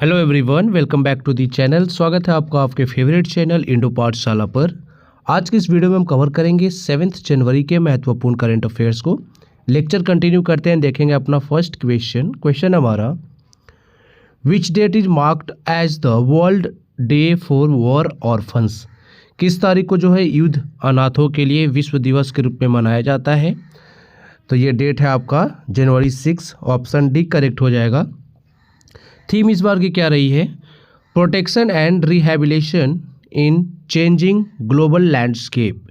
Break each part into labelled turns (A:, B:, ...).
A: Hello everyone, welcome back to the channel. स्वागत है आपका आपके फेवरेट चैनल इंडो पाठशाला पर। आज की इस वीडियो में हम कवर करेंगे 7 जनवरी के महत्वपूर्ण करंट अफेयर्स को। लेक्चर कंटिन्यू करते हैं, देखेंगे अपना फर्स्ट क्वेश्चन हमारा, which date is marked as the world day for war orphans. किस तारीख को जो है युद्ध अनाथों के लिए विश्व दिवस के रूप में मनाया जाता है। तो ये डेट है आपका जनवरी 6, ऑप्शन डी करेक्ट हो जाएगा। थीम इस बार की क्या रही है, protection and rehabilitation in changing global landscape.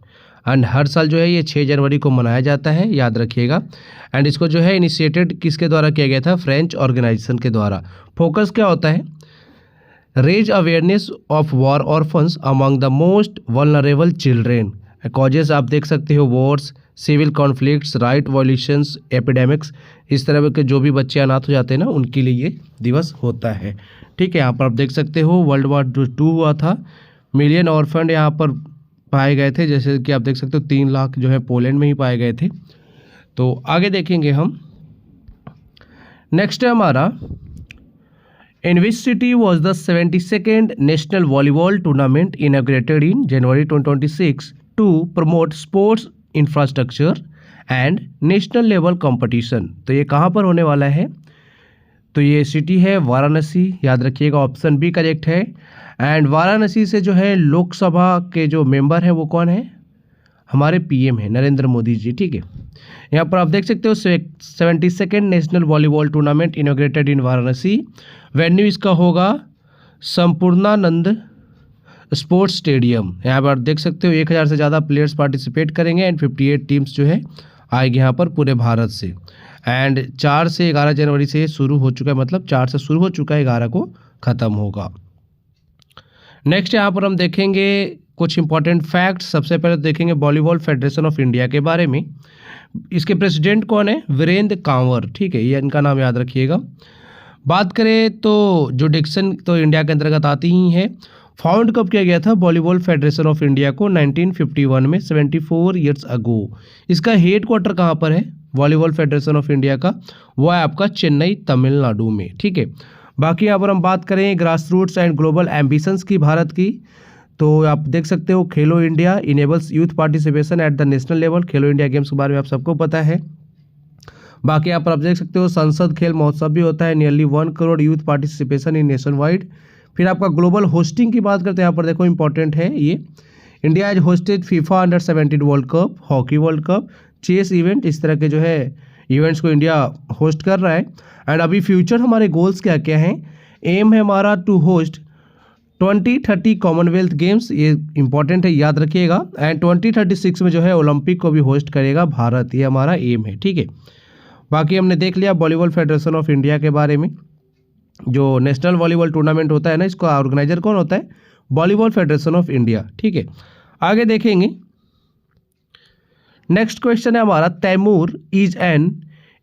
A: And हर साल जो है ये 6 जनवरी को मनाया जाता है, याद रखिएगा। एंड इसको जो है इनिशिएटेड किसके द्वारा किया गया था, फ्रेंच ऑर्गेनाइजेशन के द्वारा। फोकस क्या होता है, raise awareness of war orphans among the most vulnerable children. Causes आप देख सकते हो, wars, civil conflicts, rights violations, epidemics, इस तरह के जो भी बच्चे अनाथ हो जाते हैं ना, उनके लिए ये दिवस होता है। ठीक है, यहाँ पर आप देख सकते हो वर्ल्ड वॉर जो 2 हुआ था, मिलियन ऑर्फन यहाँ पर पाए गए थे। जैसे कि आप देख सकते हो 3 लाख जो है पोलैंड में ही पाए गए थे। तो आगे देखेंगे हम। नेक्स्ट है हमारा, in which city was the 72nd national volleyball tournament inaugurated in January 2026 to promote sports infrastructure and national level competition. तो ये कहाँ पर होने वाला है, तो ये सिटी है वाराणसी, याद रखिएगा, ऑप्शन बी करेक्ट है। एंड वाराणसी से जो है लोकसभा के जो मेंबर हैं वो कौन है, हमारे पीएम है नरेंद्र मोदी जी। ठीक है, यहाँ पर आप देख सकते हो 72nd national volleyball tournament inaugurated इन वाराणसी। वेन्यू इसका होगा संपूर्णानंद स्पोर्ट्स स्टेडियम। यहाँ पर देख सकते हो 1000 से ज़्यादा प्लेयर्स पार्टिसिपेट करेंगे एंड 58 टीम्स जो है आएगी यहाँ पर पूरे भारत से। एंड 4 से 11 जनवरी से शुरू हो चुका है, मतलब 4 से शुरू हो चुका है, 11 को ख़त्म होगा। नेक्स्ट यहाँ पर हम देखेंगे कुछ इंपॉर्टेंट फैक्ट्स। सबसे पहले देखेंगे वॉलीबॉल फेडरेशन ऑफ इंडिया के बारे में। इसके प्रेसिडेंट कौन है, वीरेंद्र कंवर। ठीक है, ये इनका नाम याद रखिएगा। बात करें तो जो डिक्सन तो इंडिया के अंतर्गत आती ही है। फाउंड कब किया गया था वॉलीबॉल फेडरेशन ऑफ इंडिया को, 1951 में, 74 ईयर्स अगो। इसका हेड क्वार्टर कहाँ पर है वॉलीबॉल फेडरेशन ऑफ इंडिया का, वो है आपका चेन्नई तमिलनाडु में। ठीक है, बाकी यहाँ पर हम बात करें grass roots and global ambitions की भारत की, तो आप देख सकते हो Khelo India enables youth participation at the national level. Khelo India games के बारे में आप सबको पता है। बाकी यहाँ पर आप देख सकते हो संसद खेल महोत्सव भी होता है, nearly 1 crore youth participation in nation wide. फिर आपका ग्लोबल होस्टिंग की बात करते हैं, यहाँ पर देखो इंपॉर्टेंट है ये, India has hosted FIFA under 17 world cup, hockey world cup, chess event, इस तरह के जो है इवेंट्स को इंडिया होस्ट कर रहा है। एंड अभी फ्यूचर हमारे गोल्स क्या क्या हैं, एम है हमारा टू होस्ट 2030 कॉमनवेल्थ गेम्स, ये इंपॉर्टेंट है, याद रखिएगा। एंड 2036 में जो है ओलंपिक को भी होस्ट करेगा भारत, ये हमारा एम है। ठीक है, बाकी हमने देख लिया वॉलीबॉल फेडरेशन ऑफ इंडिया के बारे में। जो नेशनल वॉलीबॉल टूर्नामेंट होता है ना, इसका ऑर्गेनाइजर कौन होता है, वॉलीबॉल फेडरेशन ऑफ इंडिया। ठीक है, आगे देखेंगे। नेक्स्ट क्वेश्चन है हमारा, Taimur is an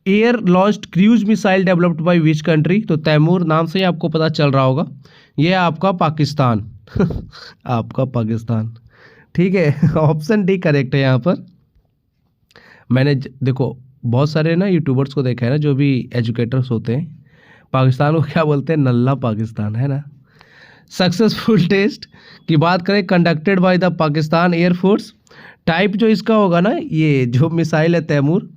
A: air launched cruise missile developed by which country. तो तैमूर नाम से ही आपको पता चल रहा होगा, ये आपका पाकिस्तान आपका पाकिस्तान। ठीक है, ऑप्शन डी करेक्ट है यहाँ पर। मैंने देखो बहुत सारे ना यूट्यूबर्स को देखा है ना, जो भी एजुकेटर्स होते हैं, पाकिस्तान को क्या बोलते हैं, नल्ला पाकिस्तान, है ना। सक्सेसफुल टेस्ट की बात करें, conducted by the Pakistan air force. Type जो इसका होगा ना, ये जो मिसाइल है तैमूर,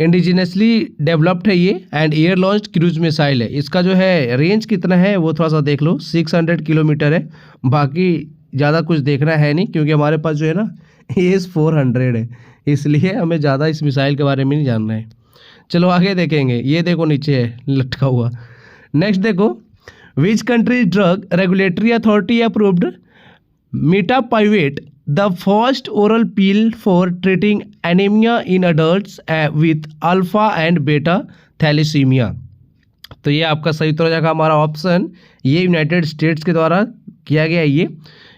A: इंडिजिनसली डेवलप्ड है ये and air launched cruise missile है। इसका जो है रेंज कितना है वो थोड़ा सा देख लो, 600 किलोमीटर है। बाकी ज़्यादा कुछ देखना है नहीं, क्योंकि हमारे पास जो है ना AS-400 है, इसलिए हमें ज़्यादा इस मिसाइल के बारे में नहीं जानना है। चलो आगे देखेंगे, ये देखो नीचे है लटका हुआ। नेक्स्ट देखो, which country drug regulatory authority approved mitapivat the first oral pill for treating anaemia in adults with alpha and beta thalassaemia. तो ये आपका सही उत्तर हो जाएगा हमारा ऑप्शन, ये यूनाइटेड स्टेट्स के द्वारा किया गया है। ये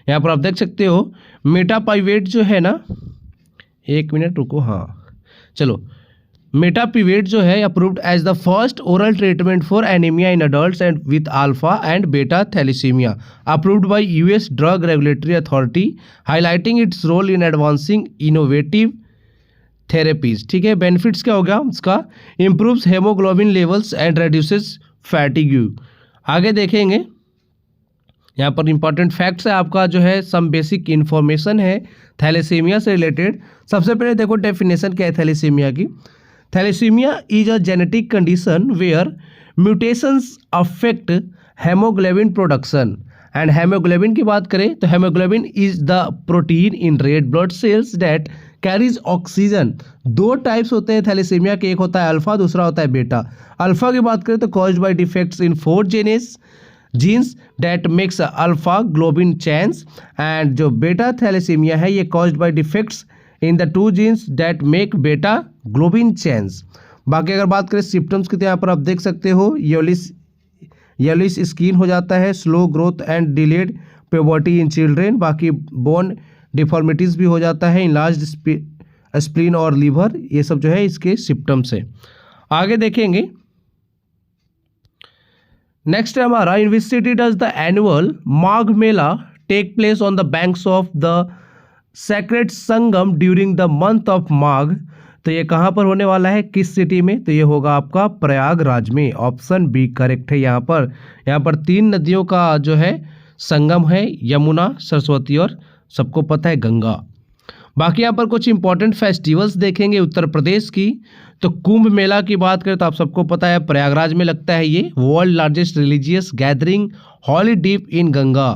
A: यहाँ पर आप देख सकते हो मीटापाइवेट जो है ना, 1 मिनट रुको, हाँ चलो, मेटापिवेट जो है approved as the first oral treatment for anaemia in adults and with alpha and beta thalassaemia, approved by US drug regulatory authority, highlighting its role in advancing innovative therapies. ठीक है, benefits क्या होगा उसका, improves haemoglobin levels and reduces fatigue, आगे देखेंगे, यहाँ पर important facts है आपका जो है, सम बेसिक इन्फॉर्मेशन है थैलेसीमिया से रिलेटेड। सबसे पहले देखो डेफिनेशन क्या है थैलेसीमिया की। Thalassaemia is a genetic condition where mutations affect haemoglobin production. And haemoglobin की बात करें तो haemoglobin is the protein in red blood cells that carries oxygen. दो टाइप्स होते हैं थैलेसीमिया के, एक होता है अल्फा, दूसरा होता है बीटा। अल्फा की बात करें तो caused by defects in 4 genes that makes alpha globin chains. And जो बेटा थैलेसीमिया है ये caused by defects in the 2 genes that make बेटा ग्लोबिन चेन्स। बाकी अगर बात करें सिम्टम्स की तो यहाँ पर आप देख सकते हो, येलिश स्किन हो जाता है, slow growth and delayed puberty in children. बाकी बोन डिफॉर्मिटीज़ भी हो जाता है, इनलार्ज स्प्लीन और लीवर, ये सब जो है इसके सिम्टम्स है। आगे देखेंगे, नेक्स्ट है हमारा, in which city does the annual Magh Mela take place on the banks of the sacred Sangam during the month of Magh. तो ये कहाँ पर होने वाला है, किस सिटी में, तो ये होगा आपका प्रयागराज में। ऑप्शन बी करेक्ट है। यहाँ पर 3 नदियों का जो है संगम है, यमुना, सरस्वती और सबको पता है गंगा। बाकी यहाँ पर कुछ इंपॉर्टेंट फेस्टिवल्स देखेंगे उत्तर प्रदेश की। तो कुंभ मेला की बात करें तो आप सबको पता है प्रयागराज में लगता है ये। World largest religious gathering holy dip in Ganga.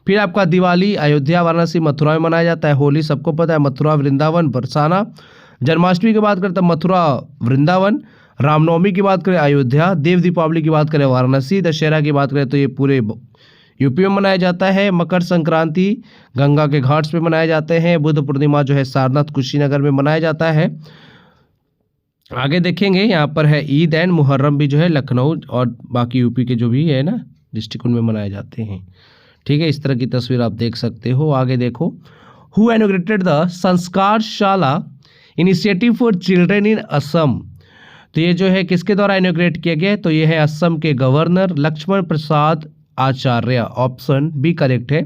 A: फिर आपका दिवाली अयोध्या, वाराणसी, मथुरा में मनाया जाता है। होली सबको पता है मथुरा, वृंदावन, बरसाना। जन्माष्टमी की बात करें तो मथुरा, वृंदावन। रामनवमी की बात करें अयोध्या। देव दीपावली की बात करें वाराणसी। दशहरा की बात करें तो ये पूरे यूपी में मनाया जाता है। मकर संक्रांति गंगा के घाट्स पे मनाए जाते हैं। बुद्ध पूर्णिमा जो है सारनाथ, कुशीनगर में मनाया जाता है। आगे देखेंगे, यहाँ पर है ईद एंड मुहर्रम भी जो है लखनऊ और बाकी यूपी के जो भी है ना डिस्ट्रिक्ट उनमें मनाए जाते हैं। ठीक है, इस तरह की तस्वीर आप देख सकते हो। आगे देखो, हु इनॉग्रेटेड द संस्कार शाला initiative for children in Assam. तो ये जो है किसके द्वारा इनॉग्रेट किया गया है, तो ये है असम के governor Lakshman Prasad Acharya. Option B correct है।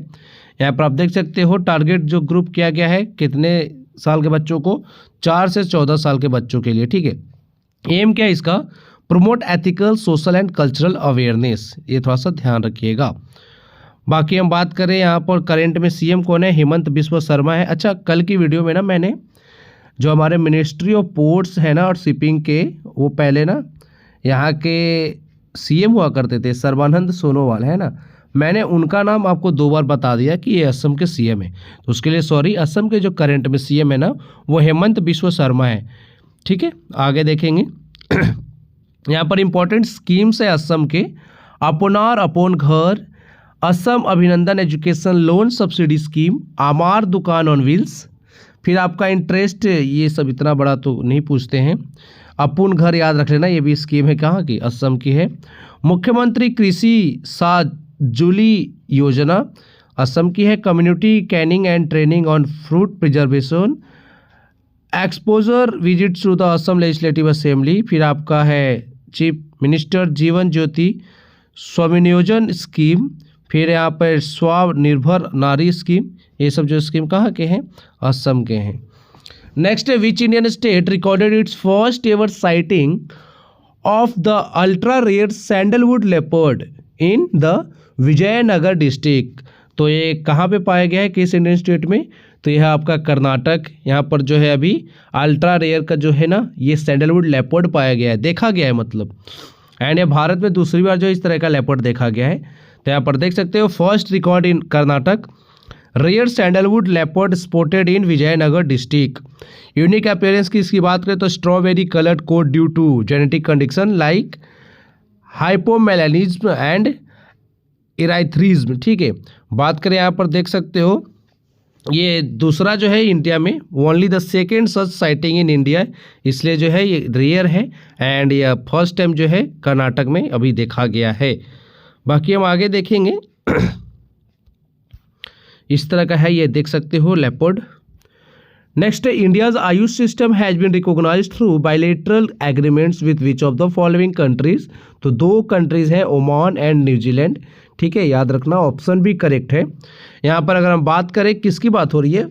A: यहाँ पर आप देख सकते हो टारगेट जो ग्रुप किया गया है कितने साल के बच्चों को, 4 से 14 साल के बच्चों के लिए। ठीक है, एम क्या है इसका, promote ethical, social and cultural awareness. ये थोड़ा सा ध्यान रखिएगा। बाकी हम बात करें यहाँ पर करंट में सीएम कौन है, हेमंत बिस्वा शर्मा है। अच्छा, कल की वीडियो में ना मैंने जो हमारे मिनिस्ट्री ऑफ पोर्ट्स है ना और शिपिंग के, वो पहले ना यहाँ के सीएम हुआ करते थे सर्बानंद सोनोवाल है ना, मैंने उनका नाम आपको 2 बार बता दिया कि ये असम के सीएम है, तो उसके लिए सॉरी। असम के जो करंट में सीएम है ना वो हेमंत बिस्वा शर्मा है। ठीक है, आगे देखेंगे यहाँ पर इंपॉर्टेंट स्कीम्स है असम के, अपनार अपोन घर, असम अभिनंदन एजुकेशन लोन सब्सिडी स्कीम, आमार दुकान ऑन व्हील्स। फिर आपका इंटरेस्ट, ये सब इतना बड़ा तो नहीं पूछते हैं। अपुन घर याद रख लेना, ये भी स्कीम है कहाँ की, असम की है। मुख्यमंत्री कृषि साजुली योजना असम की है। Community canning and training on fruit preservation, exposure visit to the Assam legislative assembly. फिर आपका है chief minister Jeevan Jyoti Swaniyojan scheme. फिर यहाँ पर स्वनिर्भर नारी स्कीम। ये सब जो स्कीम कहाँ के हैं, असम के हैं। नेक्स्ट है, which Indian state recorded its first ever sighting of the ultra rare sandalwood leopard in the Vijayanagara district. तो ये कहाँ पे पाया गया है, किस इंडियन स्टेट में, तो यह आपका कर्नाटक। यहाँ पर जो है अभी अल्ट्रा रेयर का जो है ना ये सैंडलवुड लेपर्ड पाया गया है, देखा गया है मतलब। एंड ये भारत में दूसरी बार जो इस तरह का लेपर्ड देखा गया है। तो यहाँ पर देख सकते हो first record in Karnataka, rare sandalwood leopard spotted in Vijayanagara district. Unique appearance की इसकी बात करें तो strawberry coloured coat due to genetic condition like hypomelanism and erythrism. ठीक है, बात करें यहाँ पर देख सकते हो ये दूसरा जो है इंडिया में, only the second such sighting in India, इसलिए जो है ये रेयर है। एंड ये फर्स्ट टाइम जो है कर्नाटक में अभी देखा गया है। बाकी हम आगे देखेंगे इस तरह का है, ये देख सकते हो लेपर्ड। नेक्स्ट है, India's AYUSH system has been recognised through bilateral agreements with which of the following countries. तो 2 कंट्रीज हैं, ओमान एंड न्यूजीलैंड। ठीक है, याद रखना, ऑप्शन भी करेक्ट है। यहाँ पर अगर हम बात करें किसकी बात हो रही है,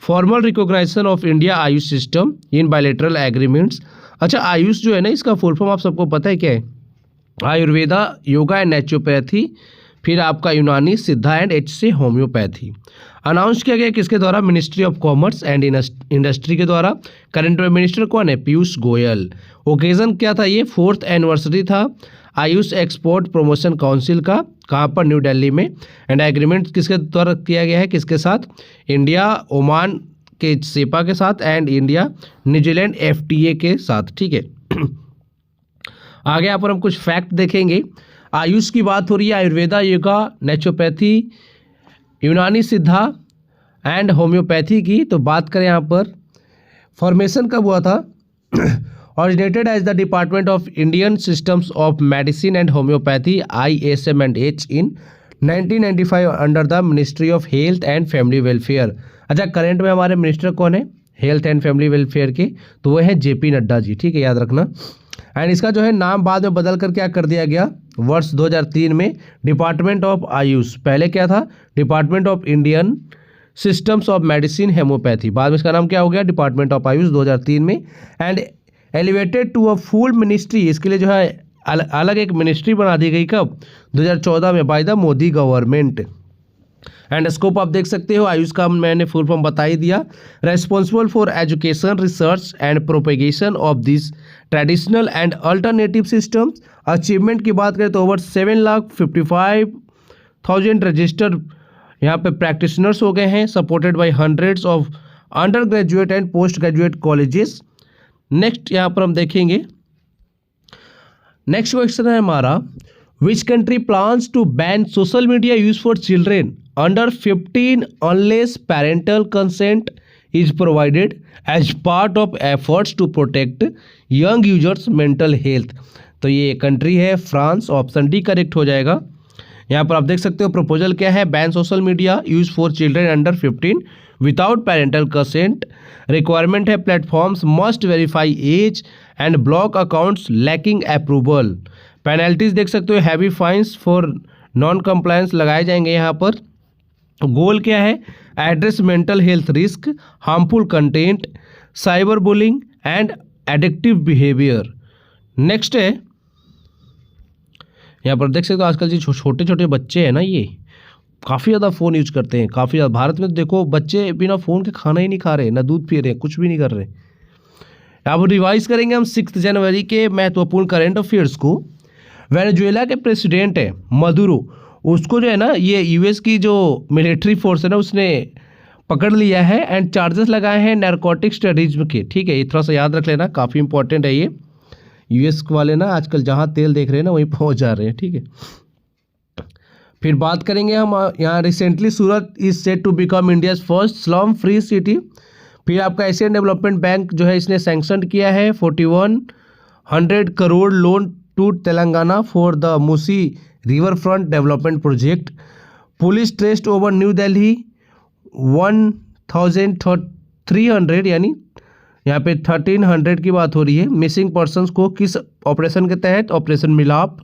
A: formal recognition of India AYUSH system in bilateral agreements. अच्छा, आयुष जो है ना इसका फुल फॉर्म आप सबको पता है क्या है, आयुर्वेदा, योगा एंड नेचुरोपैथी, फिर आपका यूनानी, सिद्धा एंड एच से होम्योपैथी। अनाउंस किया गया किसके द्वारा? Ministry of commerce and industry के द्वारा। करंट मिनिस्टर कौन है? पीयूष गोयल। ओकेजन क्या था? ये 4th एनिवर्सरी था आयुष एक्सपोर्ट प्रमोशन काउंसिल का। कहाँ पर? न्यू दिल्ली में। एंड एग्रीमेंट किसके द्वारा किया गया है? किसके साथ? इंडिया ओमान के सेपा के साथ एंड इंडिया न्यूजीलैंड FTA के साथ। ठीक है। आगे यहाँ पर हम कुछ फैक्ट देखेंगे। आयुष की बात हो रही है, आयुर्वेदा, योगा, नेचुरोपैथी, यूनानी, सिद्धा एंड होम्योपैथी की। तो बात करें यहाँ पर फॉर्मेशन कब हुआ था? originated as the Department of Indian Systems of Medicine and Homeopathy ISM&H in 1995 under the Ministry of Health and Family Welfare। अच्छा, करंट में हमारे मिनिस्टर कौन है हेल्थ एंड फैमिली वेलफेयर के? तो वो है JP नड्डा जी। ठीक है, याद रखना। एंड इसका जो है नाम बाद में बदल कर क्या कर दिया गया? वर्ष 2003 में डिपार्टमेंट ऑफ आयुष, पहले क्या था? Department of Indian systems of medicine homoeopathy, बाद में इसका नाम क्या हो गया? डिपार्टमेंट ऑफ आयुष 2003 में। And elevated to a full ministry, इसके लिए जो है अलग एक मिनिस्ट्री बना दी गई। कब? 2014 में by the Modi government. And scope आप देख सकते हो, आयुष का मैंने फुल फॉर्म बता ही दिया। Responsible for education, research and propagation of this traditional and alternative systems. Achievement की बात करें तो ओवर 7,55,000 रजिस्टर्ड यहाँ पे प्रैक्टिशनर्स हो गए हैं, supported by hundreds of under graduate and post graduate colleges. Next यहाँ पर हम देखेंगे, नेक्स्ट क्वेश्चन है हमारा, which country plans to ban social media use for children under 15 unless parental consent is provided as part of efforts to protect young users mental health. तो ये country है France, option D correct हो जाएगा। यहाँ पर आप देख सकते हो प्रपोजल क्या है? Ban social media use for children under 15 without parental consent. Requirement है platforms must verify age and block accounts lacking approval. Penalties देख सकते हो, heavy fines for non compliance लगाए जाएंगे यहाँ पर। गोल क्या है? Address mental health risk, harmful content, cyber bullying and addictive behaviour. Next है यहाँ पर देख सकते हो, आजकल जो छोटे छोटे बच्चे हैं ना, ये काफ़ी ज़्यादा फ़ोन यूज करते हैं, काफ़ी ज़्यादा। भारत में तो देखो बच्चे बिना फ़ोन के खाना ही नहीं खा रहे, ना दूध पी रहे, कुछ भी नहीं कर रहे। अब रिवाइज करेंगे हम 6 जनवरी के महत्वपूर्ण करंट अफेयर्स को। वेनेजुएला के प्रेसिडेंट है मदुरो, उसको जो है ना ये US की जो मिलिट्री फोर्स है ना उसने पकड़ लिया है एंड चार्जेस लगाए हैं नारकोटिक्स टेररिज्म के। ठीक है, ये थोड़ा सा याद रख लेना, काफ़ी इंपॉर्टेंट है ये। US वाले ना आजकल जहाँ तेल देख रहे हैं ना वहीं पहुँच जा रहे हैं। ठीक है, फिर बात करेंगे हम यहाँ recently Surat is set to become India's first slum free city. फिर आपका एशियन डेवलपमेंट बैंक जो है इसने सैंक्शन किया है 4100 crore loan to Telangana for the Musi river front development project. Police traced over New Delhi 1300 यानी यहाँ पे 1300 की बात हो रही है मिसिंग पर्सनस को, किस ऑपरेशन के तहत? ऑपरेशन मिलाप।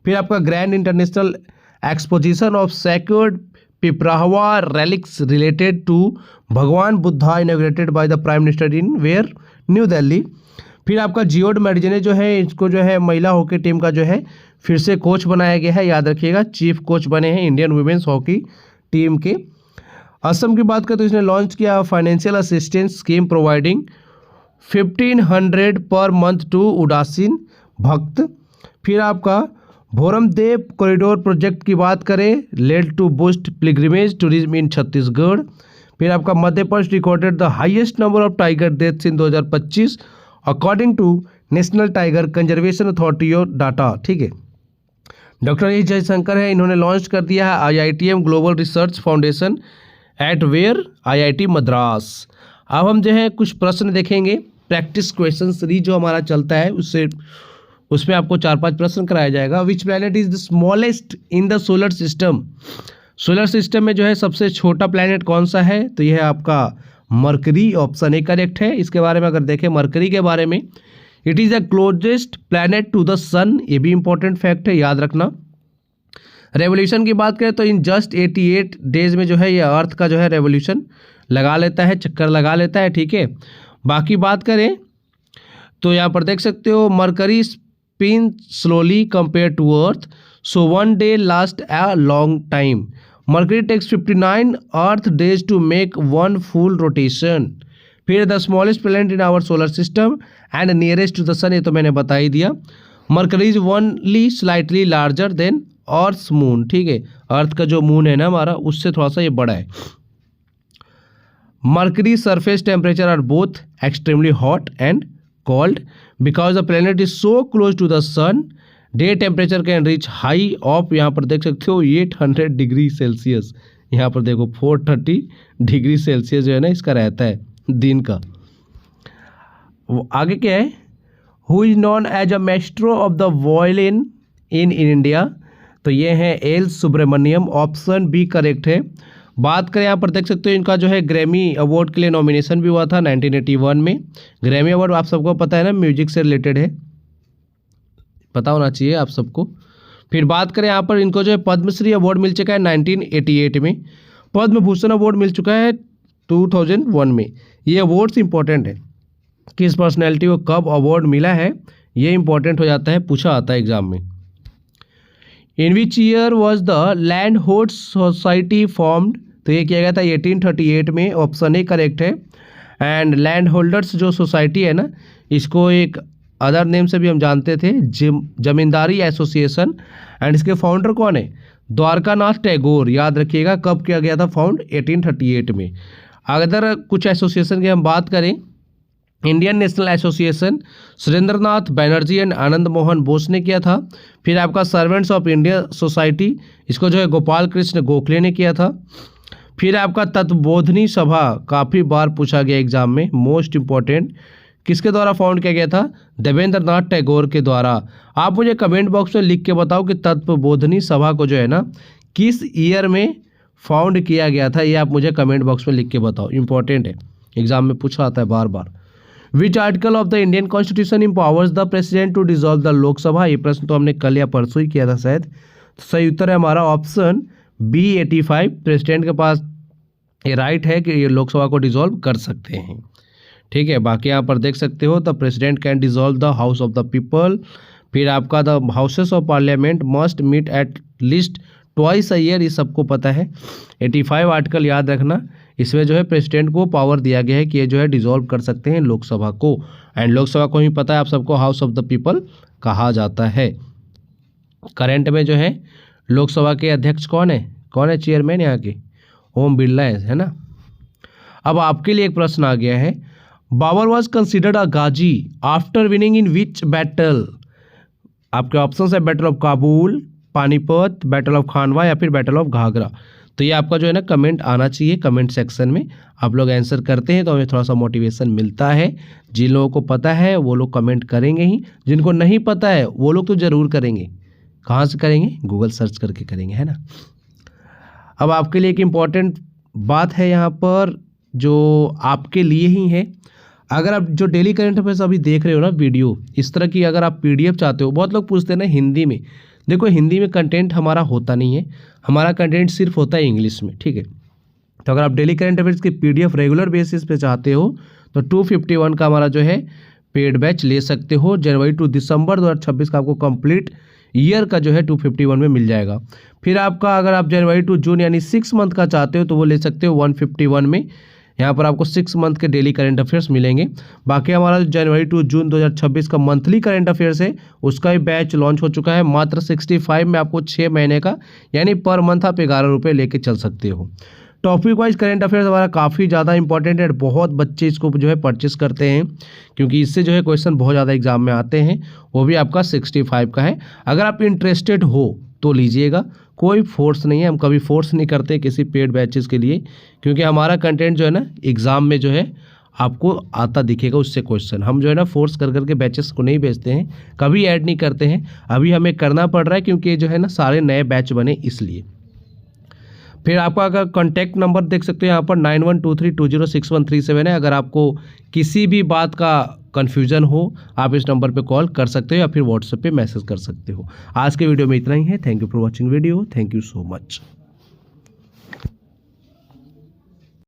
A: फिर आपका grand international exposition of secured Piprahwa relics related to Bhagwan Buddha inaugurated by the prime minister in where? New Delhi. फिर आपका जियोड मेडिजने जो है इसको जो है महिला हॉकी टीम का जो है फिर से कोच बनाया गया है, याद रखिएगा, चीफ कोच बने हैं इंडियन वुमेन्स हॉकी टीम के। असम की बात करें तो इसने लॉन्च किया financial assistance scheme providing 1500 per month to उदासीन भक्त। फिर आपका भोरमदेव कॉरिडोर प्रोजेक्ट की बात करें, led to boost pilgrimage tourism in Chhattisgarh. फिर आपका Madhya Pradesh recorded the highest number of tiger deaths in 2025 according to national tiger conservation authority of data. ठीक है, डॉक्टर एस जयशंकर है, इन्होंने लॉन्च कर दिया है IITM global research foundation at where? IIT Madras. अब हम जो है कुछ प्रश्न देखेंगे, प्रैक्टिस क्वेश्चन सीरीज जो हमारा चलता है उसमें आपको 4-5 प्रश्न कराया जाएगा। Which planet is the smallest in the solar system? Solar system में जो है सबसे छोटा प्लैनेट कौन सा है? तो यह है आपका मरकरी, ऑप्शन ए करेक्ट है। इसके बारे में अगर देखें मरकरी के बारे में, it is the closest planet to the sun, ये भी इंपॉर्टेंट फैक्ट है, याद रखना। रेवोल्यूशन की बात करें तो इन जस्ट 88 डेज में जो है ये अर्थ का जो है रेवोल्यूशन लगा लेता है, चक्कर लगा लेता है। ठीक है, बाकी बात करें तो यहाँ पर देख सकते हो mercury spin slowly compared to Earth, so one day lasts a long time. Mercury takes 59 Earth days to make one full rotation. फिर the smallest planet in our solar system and nearest to the sun, ये तो मैंने बता ही दिया. Mercury is only slightly larger than earth moon. ठीक है, अर्थ का जो मून है ना हमारा, उससे थोड़ा सा ये बड़ा है. Mercury surface temperature are both extremely hot and cold because the planet is so close to the sun. Day temperature can reach high of, यहाँ पर देख सकते हो 800 डिग्री सेल्सियस. यहाँ पर देखो 430 डिग्री सेल्सियस जो है ना इसका रहता है दिन का. आगे क्या है, who is known as a maestro of the violin in India, तो ये है L Subramaniam. Option B correct है. बात करें यहाँ पर देख सकते हो इनका जो है ग्रैमी अवार्ड के लिए नॉमिनेशन भी हुआ था 1981 में. ग्रैमी अवार्ड आप सबको पता है ना, म्यूजिक से रिलेटेड है, पता होना चाहिए आप सबको. फिर बात करें यहाँ पर इनको जो है पद्मश्री अवार्ड मिल चुका है 1988 में. पद्म भूषण अवार्ड मिल चुका है 2001 में. ये अवार्ड्स इंपॉर्टेंट है, किस पर्सनैलिटी को कब अवार्ड मिला है ये इंपॉर्टेंट हो जाता है, पूछा आता है एग्जाम में. In which year was the land hold society formed, तो ये किया गया था 1838 में. ऑप्शन ए करेक्ट है. एंड लैंड होल्डर्स जो सोसाइटी है ना, इसको एक अदर नेम से भी हम जानते थे, जमींदारी एसोसिएशन. एंड इसके फाउंडर कौन है, द्वारकानाथ टैगोर. याद रखिएगा कब किया गया था फाउंड, 1838 में. अगर कुछ एसोसिएशन की हम बात करें, Indian national association Surendranath Banerjee and Anand Mohan Bose ने किया था. फिर आपका सर्वेंट्स ऑफ इंडिया सोसाइटी, इसको जो है गोपाल कृष्ण गोखले ने किया था. फिर आपका तत्वबोधनी सभा, काफ़ी बार पूछा गया एग्जाम में, मोस्ट इंपॉर्टेंट, किसके द्वारा फाउंड किया गया था, देवेंद्रनाथ टैगोर के द्वारा. आप मुझे कमेंट बॉक्स में लिख के बताओ कि तत्वबोधनी सभा को जो है ना किस ईयर में फाउंड किया गया था, ये आप मुझे कमेंट बॉक्स में लिख के बताओ, इंपॉर्टेंट है, एग्जाम में पूछा आता है बार बार. Which article of the Indian constitution empowers the president to dissolve the Lok Sabha, ये प्रश्न तो हमने कल या परसों ही किया था शायद. तो सही उत्तर है हमारा ऑप्शन बी 85. प्रेसिडेंट के पास ये राइट है कि ये लोकसभा को डिसॉल्व कर सकते हैं. ठीक है, बाकी यहाँ पर देख सकते हो, the president can dissolve the house of the people. फिर आपका the houses of parliament must meet at least twice a year, ये सबको पता है. 85 आर्टिकल याद रखना, इसमें जो है प्रेसिडेंट को पावर दिया गया है कि ये जो है डिसॉल्व कर सकते हैं लोकसभा को. एंड लोकसभा को ही पता है आप सबको, हाउस ऑफ द पीपल कहा जाता है. करंट में जो है लोकसभा के अध्यक्ष कौन है चेयरमैन यहाँ के, ओम बिरला है ना. अब आपके लिए एक प्रश्न आ गया है, Babur was considered a ghazi after winning in which battle. आपके ऑप्शन है battle of Kabul, Panipat, battle of Khanwa या फिर बैटल ऑफ घाघरा. तो ये आपका जो है ना कमेंट आना चाहिए, कमेंट सेक्शन में आप लोग आंसर करते हैं तो हमें थोड़ा सा मोटिवेशन मिलता है. जिन लोगों को पता है वो लोग कमेंट करेंगे ही, जिनको नहीं पता है वो लोग तो ज़रूर करेंगे. कहाँ से करेंगे, गूगल सर्च करके करेंगे, है ना. अब आपके लिए एक इम्पॉर्टेंट बात है यहाँ पर जो आपके लिए ही है. अगर आप जो डेली करंट अफेयर्स अभी देख रहे हो ना वीडियो, इस तरह की अगर आप पीडीएफ चाहते हो, बहुत लोग पूछते हैं ना हिंदी में, देखो हिंदी में कंटेंट हमारा होता नहीं है, हमारा कंटेंट सिर्फ होता है इंग्लिश में. ठीक है, तो अगर आप डेली करंट अफेयर्स की पीडीएफ रेगुलर बेसिस पे चाहते हो तो 251 का हमारा जो है पेड बैच ले सकते हो. जनवरी टू दिसंबर 2026 का आपको कंप्लीट ईयर का जो है 251 में मिल जाएगा. फिर आपका अगर आप जनवरी टू जून यानी 6 मंथ का चाहते हो तो वो ले सकते हो 151 में. यहाँ पर आपको 6 मंथ के डेली करंट अफेयर्स मिलेंगे. बाकी हमारा जनवरी टू जून 2026 का मंथली करंट अफेयर्स है, उसका भी बैच लॉन्च हो चुका है. मात्र 65 में आपको 6 महीने का, यानी पर मंथ आप 11 रुपये लेके चल सकते हो. टॉपिक वाइज करंट अफेयर्स हमारा काफ़ी ज़्यादा इंपॉर्टेंट है, बहुत बच्चे इसको जो है परचेस करते हैं क्योंकि इससे जो है क्वेश्चन बहुत ज़्यादा एग्जाम में आते हैं. वो भी आपका 65 का है. अगर आप इंटरेस्टेड हो तो लीजिएगा, कोई फोर्स नहीं है, हम कभी फोर्स नहीं करते किसी पेड बैचेस के लिए, क्योंकि हमारा कंटेंट जो है ना एग्ज़ाम में जो है आपको आता दिखेगा उससे क्वेश्चन. हम जो है ना फोर्स कर करके बैचेस को नहीं भेजते हैं, कभी ऐड नहीं करते हैं. अभी हमें करना पड़ रहा है क्योंकि जो है ना सारे नए बैच बने इसलिए. फिर आपका अगर कॉन्टैक्ट नंबर देख सकते हो यहाँ पर 9123206137 है. अगर आपको किसी भी बात का कन्फ्यूज़न हो आप इस नंबर पे कॉल कर सकते हो या फिर व्हाट्सएप पे मैसेज कर सकते हो. आज के वीडियो में इतना ही है. Thank you for watching video. Thank you so much.